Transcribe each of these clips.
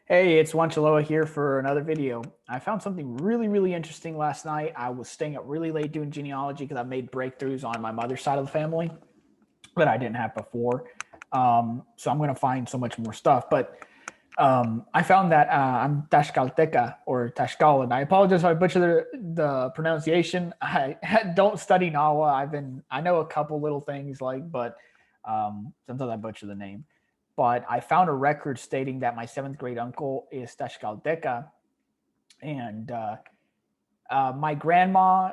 Hey, it's Wanchaloa here for another video. I found something really, really interesting last night. I was staying up really late doing genealogy because I made breakthroughs on my mother's side of the family that I didn't have before. So I'm going to find so much more stuff. But I found that I'm Tlaxcalteca or Tlaxcalan. I apologize if I butcher the pronunciation. I don't study Nawa. I know a couple little things but sometimes I butcher the name. But I found a record stating that my seventh grade uncle is Tlaxcalteca, and my grandma,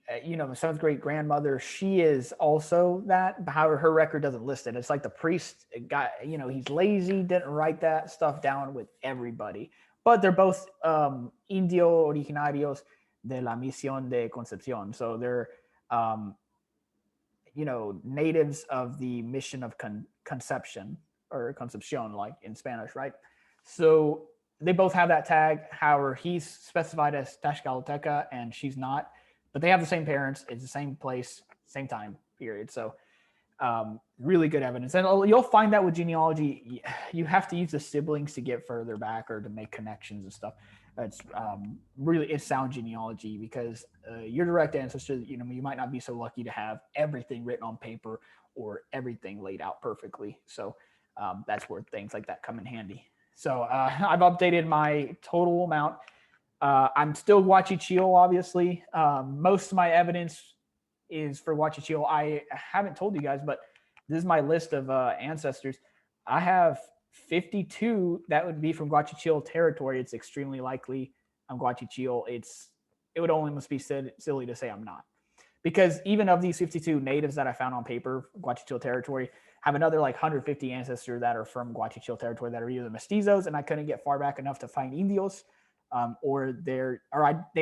the seventh grade grandmother, she is also that. However, her record doesn't list it. It's like the priest got, he's lazy, didn't write that stuff down with everybody. But they're both Indio Originarios de la Mision de Concepción. So they're, um, natives of the mission of Conception or Concepcion, like in Spanish, right? So they both have that tag. However, he's specified as Tlaxcalteca and she's not, but they have the same parents. It's the same place, same time period. So really good evidence, and you'll find that with genealogy, you have to use the siblings to get further back or to make connections and stuff. It's really it's sound genealogy because your direct ancestor, you might not be so lucky to have everything written on paper or everything laid out perfectly. So that's where things like that come in handy. So I've updated my total amount. I'm still Guachichil, obviously. Most of my evidence is for Guachichil. I haven't told you guys, but this is my list of ancestors. I have 52 that would be from Guachichil territory. It's extremely likely I'm Guachichil. It would only must be silly to say I'm not, because even of these 52 natives that I found on paper, Guachichil territory, have another like 150 ancestors that are from Guachichil territory that are either mestizos, and I couldn't get far back enough to find Indios, or they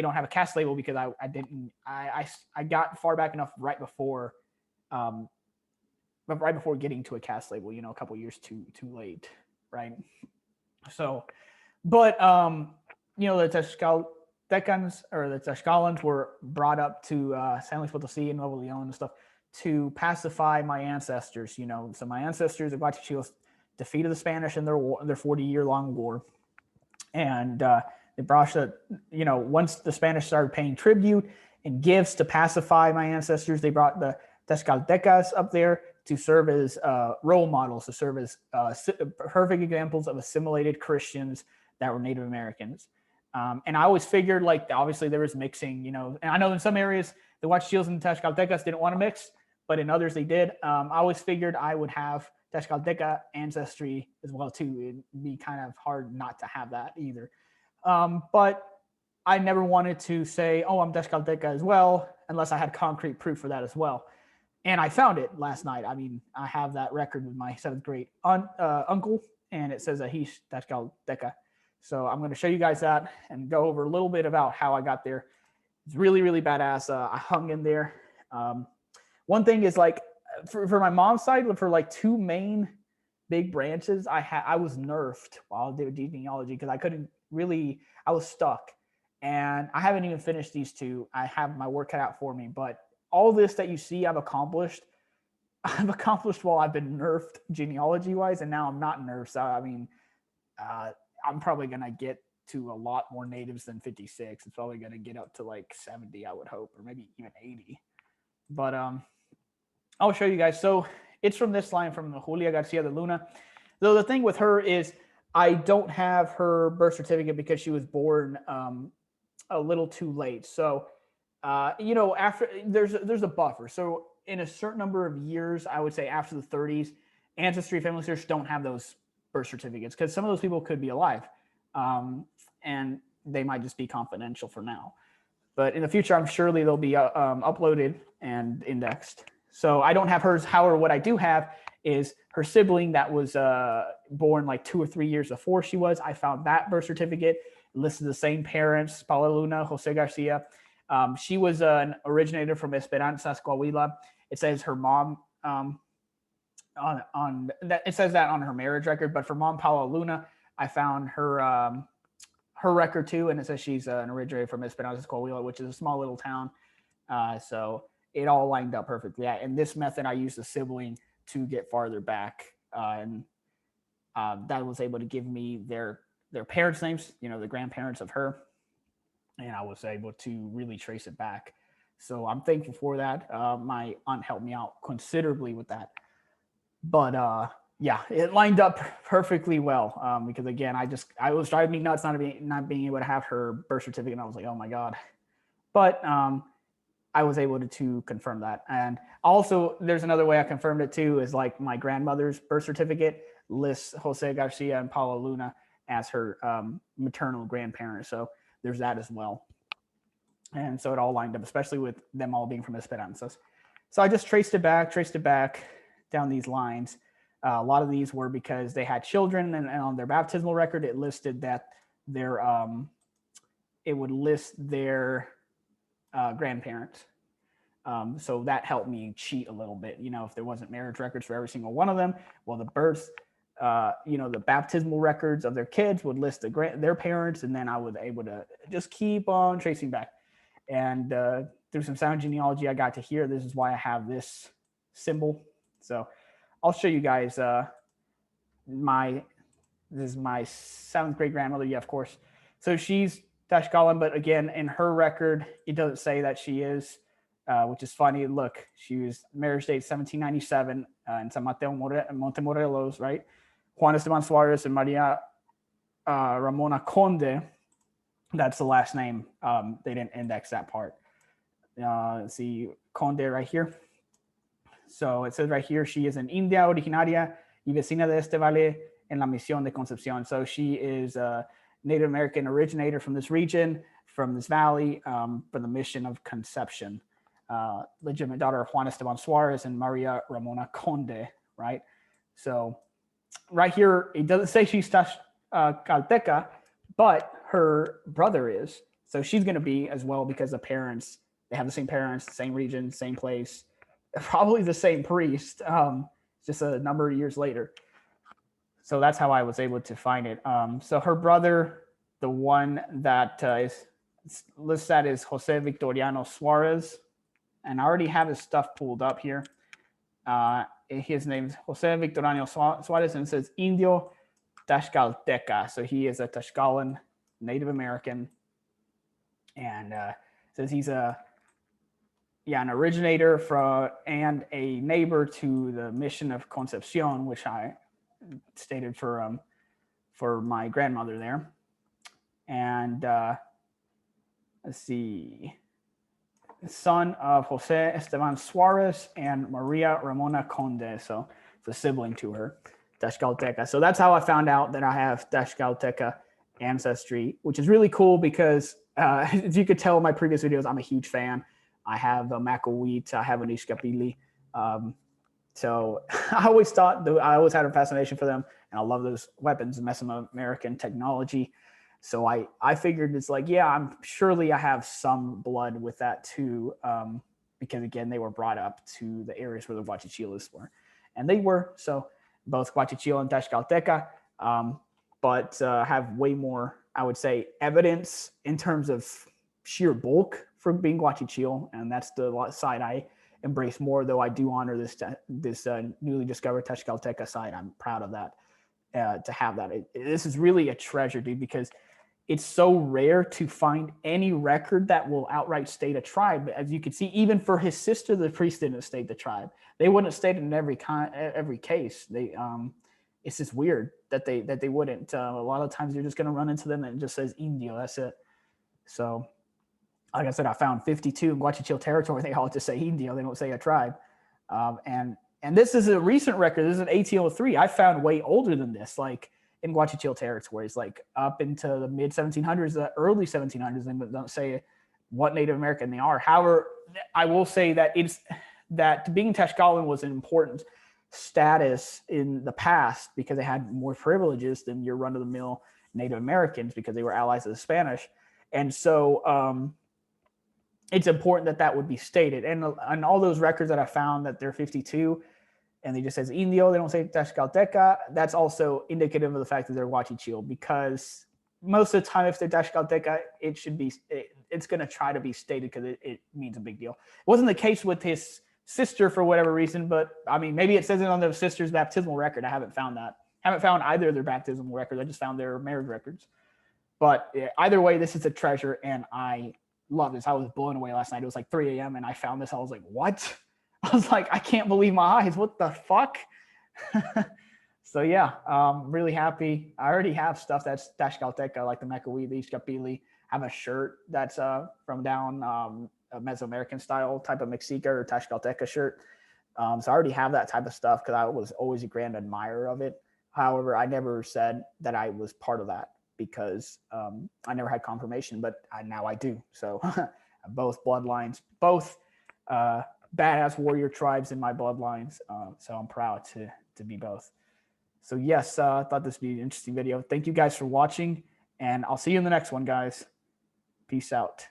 don't have a caste label because I got far back enough um, right before getting to a caste label, a couple years too late, right? So, but the Tlaxcaltecans or the Tlaxcalans were brought up to San Luis Potosí and Nuevo Leon and stuff to pacify my ancestors. So my ancestors, the Guachichiles, defeated the Spanish in their 40-year-long war, and they brought once the Spanish started paying tribute and gifts to pacify my ancestors, they brought the Tlaxcaltecas up there to serve as role models, to serve as perfect examples of assimilated Christians that were Native Americans. And I always figured, like, obviously there was mixing, and I know in some areas the Guachichils and the Tlaxcaltecas didn't want to mix, but in others they did. I always figured I would have Tlaxcalteca ancestry as well too. It'd be kind of hard not to have that either. But I never wanted to say, oh, I'm Tlaxcalteca as well, unless I had concrete proof for that as well. And I found it last night. I mean, I have that record with my seventh grade uncle, and it says that he's Tlaxcalteca. So I'm going to show you guys that and go over a little bit about how I got there. It's really, really badass. I hung in there. One thing is, like, for my mom's side, for like two main big branches, I was nerfed while I did genealogy because I was stuck. And I haven't even finished these two. I have my work cut out for me, but all this that you see I've accomplished while I've been nerfed genealogy wise, and now I'm not nerfed. So I mean, I'm probably gonna get to a lot more natives than 56. It's probably gonna get up to like 70, I would hope, or maybe even 80. But I'll show you guys. So it's from this line from Julia Garcia de Luna. Though the thing with her is I don't have her birth certificate because she was born a little too late. So after there's a buffer. So in a certain number of years, I would say after the 30s, ancestry family search don't have those birth certificates because some of those people could be alive, and they might just be confidential for now. But in the future, I'm surely they'll be uploaded and indexed. So I don't have hers. However, what I do have is her sibling that was born like 2 or 3 years before she was. I found that birth certificate. It listed the same parents, Paula Luna, Jose Garcia. She was an originator from Esperanza, Coahuila. It says her mom on that. It says that on her marriage record, but for mom Paula Luna, I found her record too, and it says she's an originator from Esperanza, Coahuila, which is a small little town. So it all lined up perfectly. Yeah, and this method, I used a sibling to get farther back, and that was able to give me their parents' names, the grandparents of her, and I was able to really trace it back. So I'm thankful for that. My aunt helped me out considerably with that. But yeah, it lined up perfectly well, because again, I was driving me nuts not being able to have her birth certificate. And I was like, oh my god. But I was able to confirm that. And also, there's another way I confirmed it too, is like my grandmother's birth certificate lists Jose Garcia and Paula Luna as her maternal grandparents. So there's that as well. And so it all lined up, especially with them all being from Esperanzas. So I just traced it back down these lines. A lot of these were because they had children, and on their baptismal record, it listed that it would list their grandparents. So that helped me cheat a little bit. If there wasn't marriage records for every single one of them, well, the birth, the baptismal records of their kids would list their parents, and then I was able to just keep on tracing back. And through some sound genealogy I got to hear, this is why I have this symbol. So I'll show you guys this is my 7th great grandmother. Yeah, of course. So she's Tlaxcalan, but again, in her record, it doesn't say that she is, which is funny. Look, she was marriage date 1797 in San Mateo, Montemorelos, right? Juan Esteban Suarez and Maria Ramona Conde. That's the last name. They didn't index that part. Let's see, Conde right here. So it says right here, she is an Yndio Originaria y vecina de este valle en la Mision de Concepsion. So she is a Native American originator from this region, from this valley, for the Mission of Conception. Legitimate daughter of Juan Esteban Suarez and Maria Ramona Conde, right? So right here, it doesn't say she's Tlaxcalteca, but her brother is. So she's going to be as well, because the parents, they have the same parents, same region, same place, probably the same priest, just a number of years later. So that's how I was able to find it. So her brother, the one that is listed as Jose Victoriano Suarez, and I already have his stuff pulled up here. His name is Jose Victoriano Suarez, and it says Yndio Tlaxcalteca. So he is a Tlaxcalan Native American, and says he's an originator and a neighbor to the Mission of Concepcion, which I stated for my grandmother there. And let's see, son of Jose Esteban Suarez and Maria Ramona Conde. So it's a sibling to her, Tlaxcalteca. So that's how I found out that I have Tlaxcalteca ancestry, which is really cool because as you could tell in my previous videos, I'm a huge fan. I have a Macawit, I have an Ishkapili. So I always had a fascination for them, and I love those weapons, Mesoamerican technology. So I figured it's like, yeah, I have some blood with that too, because again, they were brought up to the areas where the Guachichiles were, and they were. So both Guachichil and Tlaxcalteca, but have way more, I would say, evidence in terms of sheer bulk for being Guachichil, and that's the side I embrace more, though I do honor this newly discovered Tlaxcalteca side. I'm proud of that, to have that. This is really a treasure, dude, because it's so rare to find any record that will outright state a tribe. As you can see, even for his sister, the priest didn't state the tribe. They wouldn't state it in every case. It's just weird that they wouldn't. A lot of times you're just going to run into them and it just says Indio. That's it. So, like I said, I found 52 in Guachichil territory. They all just say Indio. They don't say a tribe. And this is a recent record. This is an 1803. I found way older than this, like in Guachichil territories, like up into the mid 1700s, the early 1700s. They don't say what Native American they are. However, I will say that being Tlaxcalan was an important status in the past because they had more privileges than your run-of-the-mill Native Americans because they were allies of the Spanish. And so it's important that would be stated. And all those records that I found that they're 52 and they just says Indio, they don't say Tlaxcalteca, that's also indicative of the fact that they're Guachichil, because most of the time if they're Tlaxcalteca, it's going to try to be stated because it means a big deal. It wasn't the case with his sister for whatever reason, but I mean, maybe it says it on the sister's baptismal record. I haven't found that. Haven't found either of their baptismal records. I just found their marriage records. But either way, this is a treasure, and I love this. I was blown away last night. It was like 3 a.m. and I found this. I was like, what? I was like, I can't believe my eyes. What the fuck? So yeah, really happy. I already have stuff that's Tlaxcalteca, like the Mecahui, the Iskapili. I have a shirt that's from down a Mesoamerican style type of Mexica or Tlaxcalteca shirt. So I already have that type of stuff because I was always a grand admirer of it. However, I never said that I was part of that because I never had confirmation, but now I do. So both bloodlines, both badass warrior tribes in my bloodlines. So I'm proud to be both. So yes, I thought this would be an interesting video. Thank you guys for watching, and I'll see you in the next one, guys. Peace out.